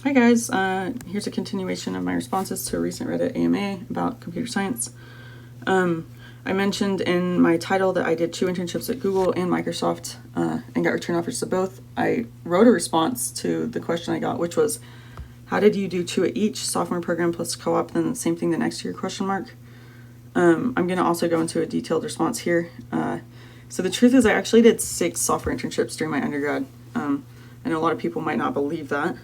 Hi guys, here's a continuation of my responses to a recent Reddit AMA about computer science. I mentioned in my title that I did 2 internships at Google and Microsoft and got return offers to both. I wrote a response to the question I got, which was, how did you do 2 at each, sophomore program plus co-op, then the same thing the next year, question mark. I'm going to also go into a detailed response here. So the truth is I actually did 6 software internships during my undergrad. I know a lot of people might not believe that,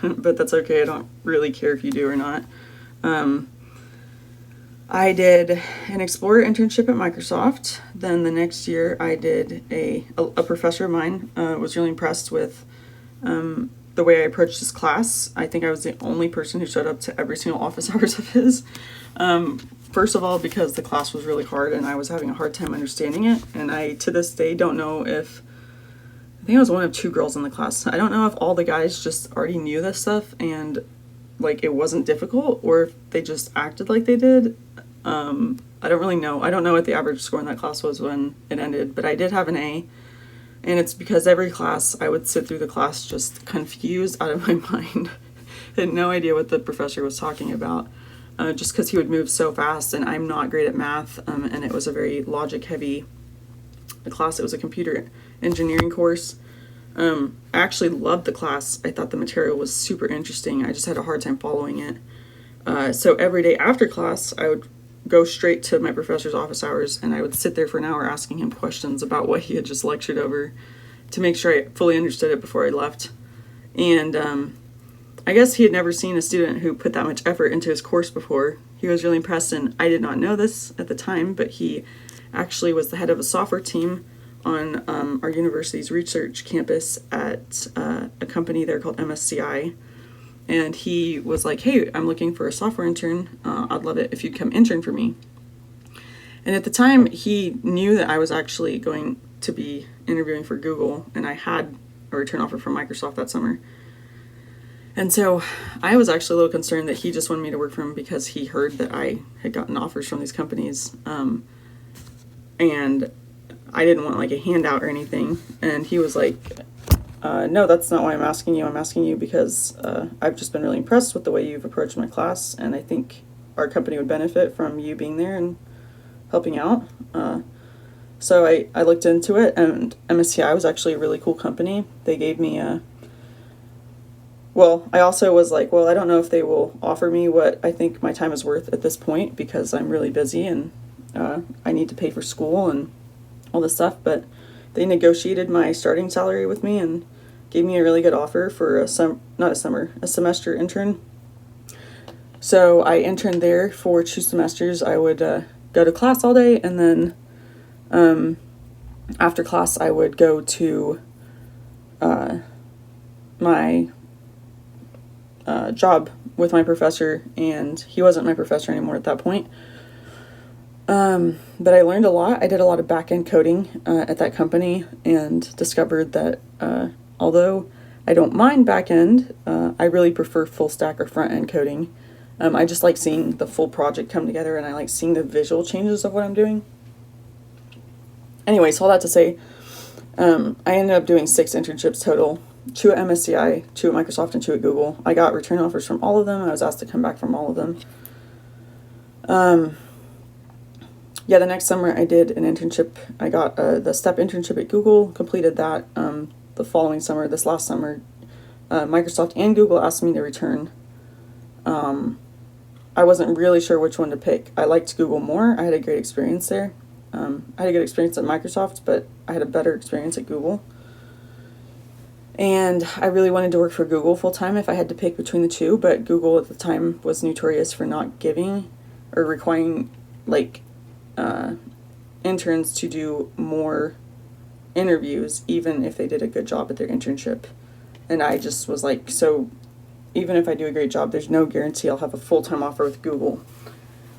but that's okay. I don't really care if you do or not. I did an Explorer internship at Microsoft. Then the next year I did a professor of mine was really impressed with the way I approached his class. I think I was the only person who showed up to every single office hours of his. First of all, because the class was really hard and I was having a hard time understanding it. And I, to this day, don't know if, I think I was one of 2 girls in the class. I don't know if all the guys just already knew this stuff and like it wasn't difficult, or if they just acted like they did. I don't really know. I don't know what the average score in that class was when it ended, but I did have an A. And it's because every class I would sit through the class just confused out of my mind. I had no idea what the professor was talking about, just because he would move so fast, and I'm not great at math, and it was a very logic-heavy class. It was a computer engineering course. I actually loved the class. I thought the material was super interesting. I just had a hard time following it. So every day after class, I would go straight to my professor's office hours, and I would sit there for an hour asking him questions about what he had just lectured over to make sure I fully understood it before I left. And I guess he had never seen a student who put that much effort into his course before. He was really impressed, and I did not know this at the time, but he actually was the head of a software team on our university's research campus at a company there called MSCI. And he was like, hey, I'm looking for a software intern. I'd love it if you'd come intern for me. And at the time, he knew that I was actually going to be interviewing for Google, and I had a return offer from Microsoft that summer. And so I was actually a little concerned that he just wanted me to work for him because he heard that I had gotten offers from these companies. And I didn't want like a handout or anything. And he was like, no, that's not why I'm asking you. I'm asking you because I've just been really impressed with the way you've approached my class, and I think our company would benefit from you being there and helping out. So I looked into it, and MSCI was actually a really cool company. They gave me I also was like, well, I don't know if they will offer me what I think my time is worth at this point because I'm really busy and I need to pay for school and all this stuff, but they negotiated my starting salary with me and gave me a really good offer for a semester intern. So I interned there for 2 semesters. I would go to class all day, and then after class I would go to my job with my professor, and he wasn't my professor anymore at that point. But I learned a lot. I did a lot of back-end coding at that company and discovered that although I don't mind back-end, I really prefer full-stack or front-end coding. I just like seeing the full project come together, and I like seeing the visual changes of what I'm doing. Anyway, so all that to say, I ended up doing 6 internships total, 2 at MSCI, 2 at Microsoft, and 2 at Google. I got return offers from all of them. I was asked to come back from all of them. The next summer I did an internship. I got the STEP internship at Google, completed that. The following summer, this last summer, Microsoft and Google asked me to return. I wasn't really sure which one to pick. I liked Google more. I had a great experience there. I had a good experience at Microsoft, but I had a better experience at Google. And I really wanted to work for Google full-time if I had to pick between the 2, but Google at the time was notorious for not giving or requiring interns to do more interviews even if they did a good job at their internship. And I just was like, so even if I do a great job, there's no guarantee I'll have a full-time offer with Google,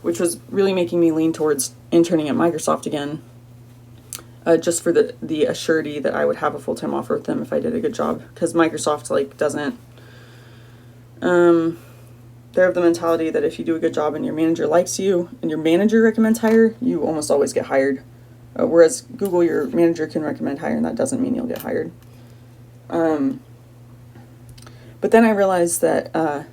which was really making me lean towards interning at Microsoft again, just for the assurity that I would have a full-time offer with them if I did a good job, because Microsoft doesn't they're of the mentality that if you do a good job and your manager likes you and your manager recommends hire, you almost always get hired. Whereas Google, your manager can recommend hire, and that doesn't mean you'll get hired. But then I realized that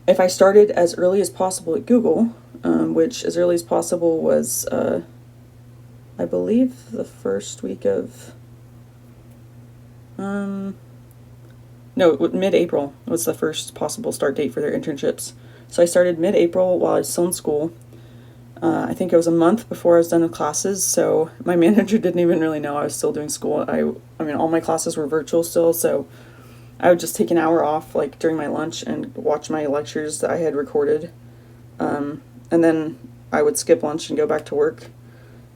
if I started as early as possible at Google, which as early as possible was, I believe, the first week of, no, mid-April was the first possible start date for their internships. So I started mid-April while I was still in school. I think it was a month before I was done with classes, so my manager didn't even really know I was still doing school. I mean, all my classes were virtual still, so I would just take an hour off, like, during my lunch and watch my lectures that I had recorded. And then I would skip lunch and go back to work.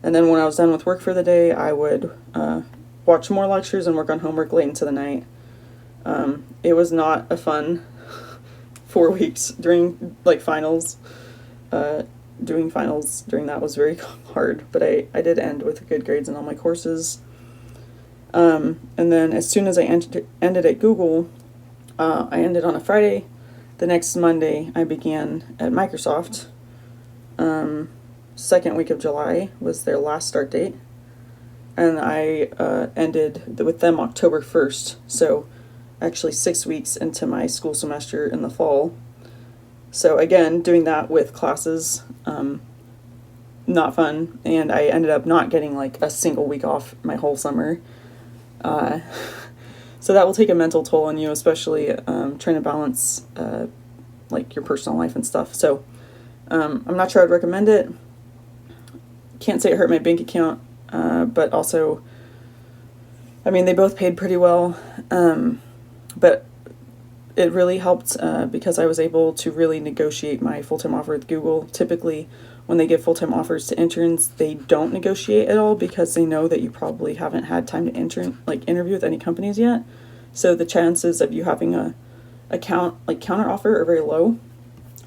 And then when I was done with work for the day, I would watch more lectures and work on homework late into the night. It was not a fun 4 weeks during, like, finals. Doing finals during that was very hard, but I did end with good grades in all my courses. And then as soon as I ended at Google, I ended on a Friday. The next Monday, I began at Microsoft. Second week of July was their last start date. And I ended with them October 1st, so actually 6 weeks into my school semester in the fall. So again, doing that with classes, not fun, and I ended up not getting like a single week off my whole summer. So that will take a mental toll on you, especially trying to balance like your personal life and stuff. So I'm not sure I'd recommend it. Can't say it hurt my bank account, but also, I mean, they both paid pretty well, but it really helped because I was able to really negotiate my full-time offer with Google. Typically, when they give full-time offers to interns, they don't negotiate at all because they know that you probably haven't had time to interview with any companies yet. So the chances of you having a counter offer are very low.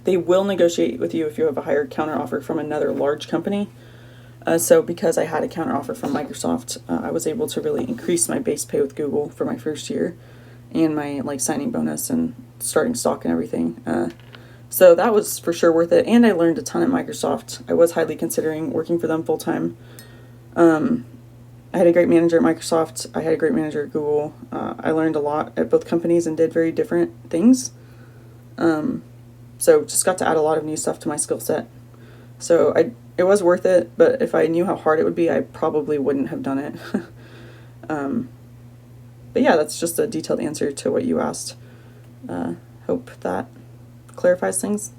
They will negotiate with you if you have a higher counter offer from another large company. So because I had a counter offer from Microsoft, I was able to really increase my base pay with Google for my first year, and my like signing bonus and starting stock and everything. So that was for sure worth it, and I learned a ton at Microsoft. I was highly considering working for them full time. I had a great manager at Microsoft. I had a great manager at Google. I learned a lot at both companies and did very different things. So just got to add a lot of new stuff to my skill set. So it was worth it, but if I knew how hard it would be, I probably wouldn't have done it. But yeah, that's just a detailed answer to what you asked. Hope that clarifies things.